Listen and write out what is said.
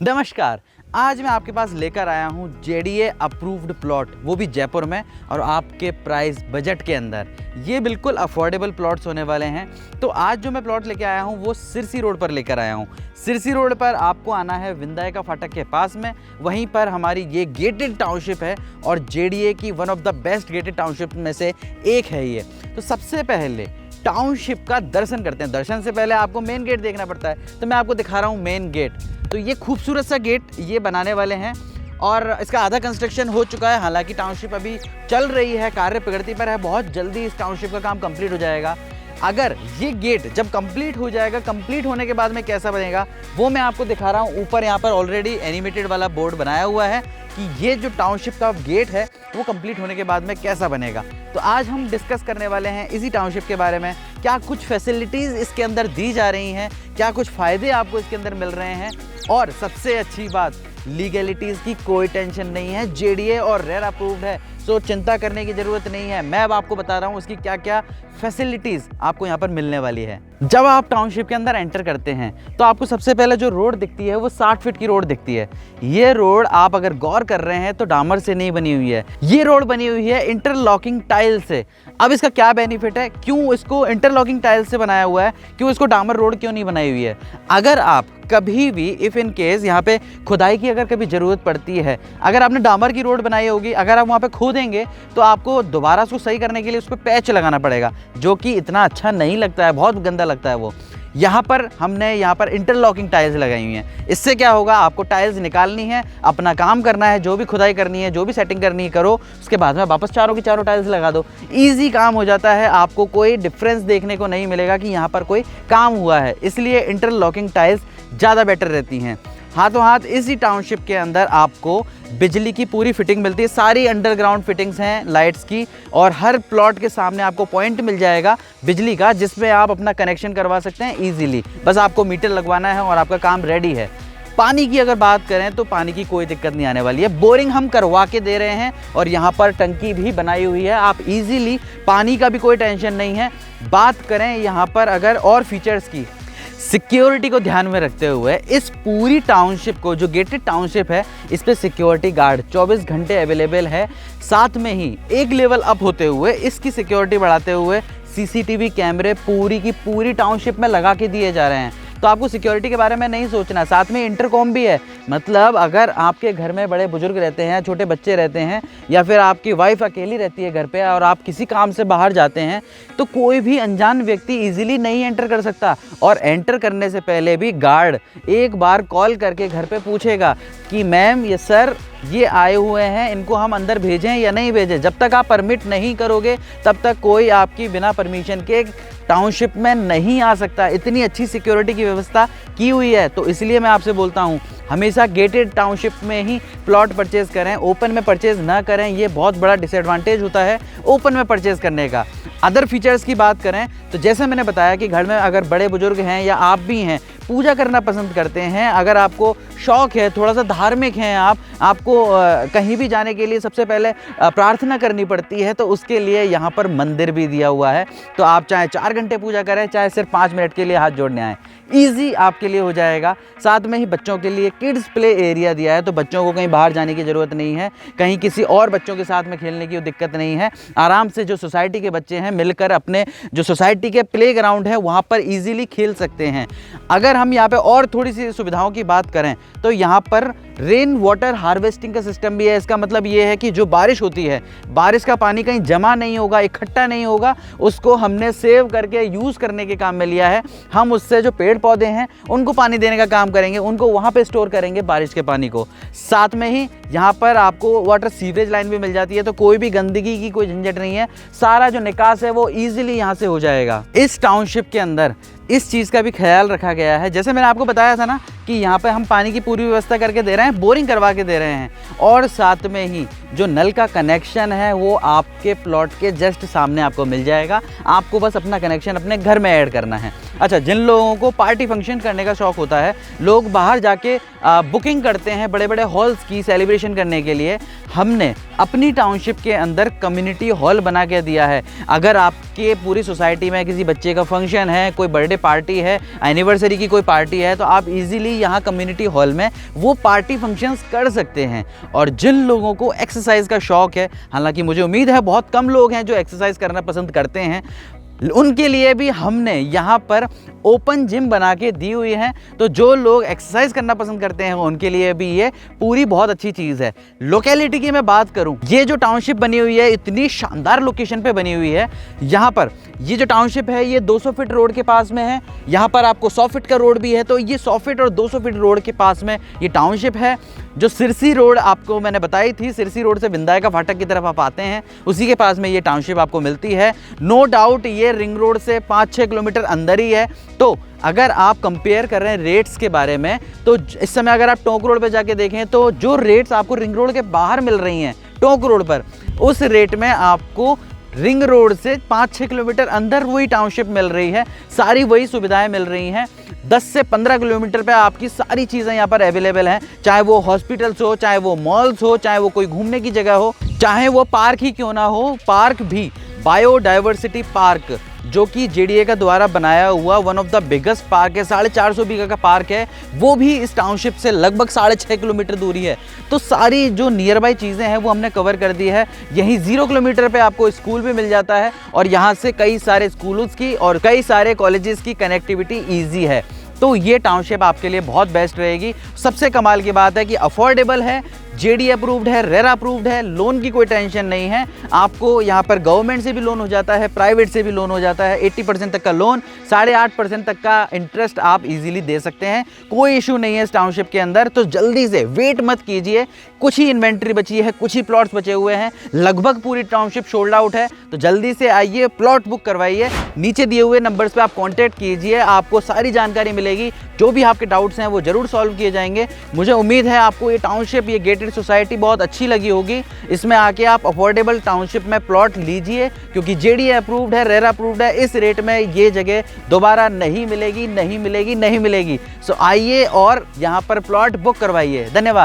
नमस्कार। आज मैं आपके पास लेकर आया हूँ जेडीए अप्रूव्ड प्लॉट, वो भी जयपुर में और आपके प्राइस बजट के अंदर। ये बिल्कुल अफोर्डेबल प्लॉट्स होने वाले हैं। तो आज जो मैं प्लॉट लेके आया हूँ वो सिरसी रोड पर लेकर आया हूँ। सिरसी रोड पर आपको आना है विंदायका फाटक के पास में। वहीं पर हमारी ये गेटेड टाउनशिप है और जेडीए की one of the best gated township में से एक है ये। तो सबसे पहले टाउनशिप का दर्शन करते हैं। दर्शन से पहले आपको मेन गेट देखना पड़ता है, तो मैं आपको दिखा रहा हूँ मेन गेट। तो ये खूबसूरत सा गेट ये बनाने वाले हैं और इसका आधा कंस्ट्रक्शन हो चुका है। हालांकि टाउनशिप अभी चल रही है, कार्य प्रगति पर है। बहुत जल्दी इस टाउनशिप का काम कंप्लीट हो जाएगा। अगर ये गेट जब कंप्लीट हो जाएगा, कंप्लीट होने के बाद में कैसा बनेगा वो मैं आपको दिखा रहा हूँ। ऊपर यहाँ पर ऑलरेडी एनिमेटेड वाला बोर्ड बनाया हुआ है कि ये जो टाउनशिप का गेट है वो कंप्लीट होने के बाद में कैसा बनेगा। तो आज हम डिस्कस करने वाले हैं इसी टाउनशिप के बारे में। क्या कुछ फैसिलिटीज़ इसके अंदर दी जा रही हैं, क्या कुछ फ़ायदे आपको इसके अंदर मिल रहे हैं, और सबसे अच्छी बात लीगैलिटीज़ की कोई टेंशन नहीं है। जेडीए और रेर अप्रूव्ड है, सो चिंता करने की ज़रूरत नहीं है। मैं अब आपको बता रहा हूँ उसकी क्या क्या फैसिलिटीज़ आपको यहाँ पर मिलने वाली है। जब आप टाउनशिप के अंदर एंटर करते हैं तो आपको सबसे पहले जो रोड दिखती है वो 60 फीट की रोड दिखती है। ये रोड आप अगर गौर कर रहे हैं तो डामर से नहीं बनी हुई है, ये रोड बनी हुई है इंटरलॉकिंग टाइल से। अब इसका क्या बेनिफिट है, क्यों इसको इंटरलॉकिंग टाइल से बनाया हुआ है, क्यों इसको डामर रोड क्यों नहीं बनाई हुई है। अगर आप कभी भी इफ़ इन केस यहाँ पे खुदाई की अगर कभी ज़रूरत पड़ती है, अगर आपने डामर की रोड बनाई होगी, अगर आप वहाँ पे खोदेंगे तो आपको दोबारा उसको सही करने के लिए उस पर पैच लगाना पड़ेगा, जो कि इतना अच्छा नहीं लगता है, बहुत गंदा लगता है वो। यहाँ पर हमने यहाँ पर इंटरलॉकिंग टाइल्स लगाई हुई हैं। इससे क्या होगा, आपको टाइल्स निकालनी है, अपना काम करना है, जो भी खुदाई करनी है, जो भी सेटिंग करनी है करो, उसके बाद में वापस चारों की चारों टाइल्स लगा दो। ईजी काम हो जाता है, आपको कोई डिफरेंस देखने को नहीं मिलेगा कि यहाँ पर कोई काम हुआ है। इसलिए इंटरलॉकिंग टाइल्स ज़्यादा बेटर रहती हैं। हाथों हाथ इसी टाउनशिप के अंदर आपको बिजली की पूरी फिटिंग मिलती है। सारी अंडरग्राउंड फिटिंग्स हैं लाइट्स की, और हर प्लॉट के सामने आपको पॉइंट मिल जाएगा बिजली का, जिसमें आप अपना कनेक्शन करवा सकते हैं इजीली। बस आपको मीटर लगवाना है और आपका काम रेडी है। पानी की अगर बात करें तो पानी की कोई दिक्कत नहीं आने वाली है। बोरिंग हम करवा के दे रहे हैं और यहाँ पर टंकी भी बनाई हुई है, आप इजीली पानी का भी कोई टेंशन नहीं है। बात करें यहाँ पर अगर और फीचर्स की, सिक्योरिटी को ध्यान में रखते हुए इस पूरी टाउनशिप को, जो गेटेड टाउनशिप है, इस पे सिक्योरिटी गार्ड 24 घंटे अवेलेबल है। साथ में ही एक लेवल अप होते हुए इसकी सिक्योरिटी बढ़ाते हुए सीसीटीवी कैमरे पूरी की पूरी टाउनशिप में लगा के दिए जा रहे हैं। तो आपको सिक्योरिटी के बारे में नहीं सोचना। साथ में इंटरकॉम भी है, मतलब अगर आपके घर में बड़े बुजुर्ग रहते हैं, छोटे बच्चे रहते हैं, या फिर आपकी वाइफ अकेली रहती है घर पे और आप किसी काम से बाहर जाते हैं, तो कोई भी अनजान व्यक्ति इजीली नहीं एंटर कर सकता। और एंटर करने से पहले भी गार्ड एक बार कॉल करके घर पे पूछेगा कि मैम ये सर ये आए हुए हैं, इनको हम अंदर भेजें या नहीं भेजें। जब तक आप परमिट नहीं करोगे तब तक कोई आपकी बिना परमिशन के टाउनशिप में नहीं आ सकता। इतनी अच्छी सिक्योरिटी की व्यवस्था की हुई है। तो इसलिए मैं आपसे बोलता हूँ हमेशा गेटेड टाउनशिप में ही प्लॉट परचेज़ करें, ओपन में परचेज़ ना करें। ये बहुत बड़ा डिसएडवांटेज होता है ओपन में परचेज़ करने का। अदर फीचर्स की बात करें तो जैसे मैंने बताया कि घर में अगर बड़े बुजुर्ग हैं या आप भी हैं, पूजा करना पसंद करते हैं, अगर आपको शौक़ है, थोड़ा सा धार्मिक हैं आपको कहीं भी जाने के लिए सबसे पहले प्रार्थना करनी पड़ती है, तो उसके लिए यहाँ पर मंदिर भी दिया हुआ है। तो आप चाहे 4 घंटे पूजा करें, चाहे सिर्फ 5 मिनट के लिए हाथ जोड़ने आएँ, ईजी आपके लिए हो जाएगा। साथ में ही बच्चों के लिए किड्स प्ले एरिया दिया है, तो बच्चों को कहीं बाहर जाने की ज़रूरत नहीं है, कहीं किसी और बच्चों के साथ में खेलने की दिक्कत नहीं है। आराम से जो सोसाइटी के बच्चे हैं मिलकर अपने जो सोसाइटी के प्ले ग्राउंड है वहाँ पर ईजिली खेल सकते हैं। अगर हम यहाँ पे और थोड़ी सी सुविधाओं की बात करें तो यहाँ पर रेन वाटर हार्वेस्टिंग का सिस्टम भी है। इसका मतलब ये है कि जो बारिश होती है, बारिश का पानी कहीं जमा नहीं होगा, इकट्ठा नहीं होगा, उसको हमने सेव करके यूज़ करने के काम में लिया है। हम उससे जो पेड़ पौधे हैं उनको पानी देने का काम करेंगे, उनको वहाँ पे स्टोर करेंगे बारिश के पानी को। साथ में ही यहाँ पर आपको वाटर सीवरेज लाइन भी मिल जाती है, तो कोई भी गंदगी की कोई झंझट नहीं है। सारा जो निकास है वो ईजिली यहाँ से हो जाएगा। इस टाउनशिप के अंदर इस चीज़ का भी ख्याल रखा गया है, जैसे मैंने आपको बताया था ना कि यहाँ पे हम पानी की पूरी व्यवस्था करके दे रहे हैं, बोरिंग करवा के दे रहे हैं, और साथ में ही जो नल का कनेक्शन है वो आपके प्लॉट के जस्ट सामने आपको मिल जाएगा। आपको बस अपना कनेक्शन अपने घर में ऐड करना है। अच्छा, जिन लोगों को पार्टी फंक्शन करने का शौक़ होता है, लोग बाहर जाके बुकिंग करते हैं बड़े बड़े हॉल्स की सेलिब्रेशन करने के लिए, हमने अपनी टाउनशिप के अंदर कम्युनिटी हॉल बना के दिया है। अगर आपके पूरी सोसाइटी में किसी बच्चे का फंक्शन है, कोई बर्थडे पार्टी है, एनिवर्सरी की कोई पार्टी है, तो आप इजीली यहाँ कम्युनिटी हॉल में वो पार्टी फंक्शंस कर सकते हैं। और जिन लोगों को एक्सरसाइज का शौक़ है, हालांकि मुझे उम्मीद है बहुत कम लोग हैं जो एक्सरसाइज करना पसंद करते हैं, उनके लिए भी हमने यहाँ पर ओपन जिम बना के दी हुई है। तो जो लोग एक्सरसाइज करना पसंद करते हैं उनके लिए भी ये पूरी बहुत अच्छी चीज़ है। लोकेलिटी की मैं बात करूँ, ये जो टाउनशिप बनी हुई है इतनी शानदार लोकेशन पे बनी हुई है। यहाँ पर ये जो टाउनशिप है ये 200 फीट रोड के पास में है। यहाँ पर आपको 100 फीट का रोड भी है, तो ये 100 फीट और 200 फीट रोड के पास में ये टाउनशिप है। जो सिरसी रोड आपको मैंने बताई थी, सिरसी रोड से बिंदाय का फाटक की तरफ आप आते हैं, उसी के पास में ये टाउनशिप आपको मिलती है। नो डाउट ये रिंग रोड से 5-6 किलोमीटर अंदर ही है। तो अगर आप कंपेयर कर रहे हैं रेट्स के बारे में, तो इस समय अगर आप टोंक रोड पे जाके देखें तो जो रेट्स आपको रिंग रोड के बाहर मिल रही हैं टोंक रोड पर, उस रेट में आपको रिंग रोड से 5-6 किलोमीटर अंदर वही टाउनशिप मिल रही है। सारी वही सुविधाएं मिल रही हैं। 10 से 15 किलोमीटर पे आपकी सारी चीज़ें यहाँ पर अवेलेबल हैं, चाहे वो हॉस्पिटल्स हो, चाहे वो मॉल्स हो, चाहे वो कोई घूमने की जगह हो, चाहे वो पार्क ही क्यों ना हो। पार्क भी बायोडाइवर्सिटी पार्क, जो कि जेडीए का द्वारा बनाया हुआ one of the biggest park है, 450 बीघा का पार्क है, वो भी इस टाउनशिप से लगभग 6.5 किलोमीटर दूरी है। तो सारी जो नियर बाई चीज़ें हैं वो हमने कवर कर दी है। यहीं 0 किलोमीटर पे आपको स्कूल भी मिल जाता है और यहाँ से कई सारे स्कूल्स की और कई सारे कॉलेजेस की कनेक्टिविटी ईजी है। तो ये टाउनशिप आपके लिए बहुत बेस्ट रहेगी। सबसे कमाल की बात है कि अफोर्डेबल है, जेडी अप्रूव्ड है, रेरा अप्रूव्ड है, लोन की कोई टेंशन नहीं है। आपको यहाँ पर गवर्नमेंट से भी लोन हो जाता है, प्राइवेट से भी लोन हो जाता है। 80% तक का लोन, 8.5% तक का इंटरेस्ट आप इजीली दे सकते हैं। कोई इशू नहीं है इस टाउनशिप के अंदर। तो जल्दी से वेट मत कीजिए, कुछ ही इन्वेंट्री बची है, कुछ ही प्लॉट्स बचे हुए हैं, लगभग पूरी टाउनशिप सोल्ड आउट है। तो जल्दी से आइए, प्लॉट बुक करवाइए। नीचे दिए हुए नंबर्स पे आप कॉन्टैक्ट कीजिए, आपको सारी जानकारी मिलेगी। जो भी आपके डाउट्स हैं वो जरूर सॉल्व किए जाएंगे। मुझे उम्मीद है आपको ये टाउनशिप, ये गेटेड सोसाइटी बहुत अच्छी लगी होगी। इसमें आके आप अफोर्डेबल टाउनशिप में प्लॉट लीजिए, क्योंकि जेडीए अप्रूव्ड है, रेरा अप्रूव्ड है। इस रेट में ये जगह दोबारा नहीं मिलेगी, नहीं मिलेगी, नहीं मिलेगी। सो आइए और यहाँ पर प्लॉट बुक करवाइए। धन्यवाद।